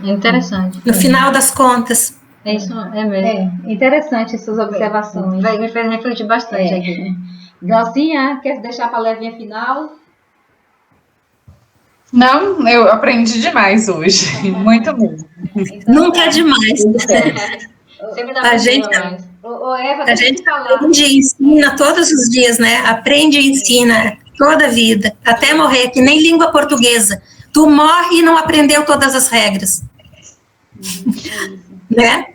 Interessante. No final das contas. É isso, é mesmo. Interessante essas observações. Me fez refletir bastante aqui. Glaucinha, quer deixar para a levinha final? Não, eu aprendi demais hoje. Muito mesmo. Então, Nunca é demais. Sempre dá A pra gente, mais. Eva, a deixa eu gente te falar. aprende e ensina todos os dias, né? Aprende e ensina toda a vida, até morrer, que nem língua portuguesa. Tu morre e não aprendeu todas as regras. Né?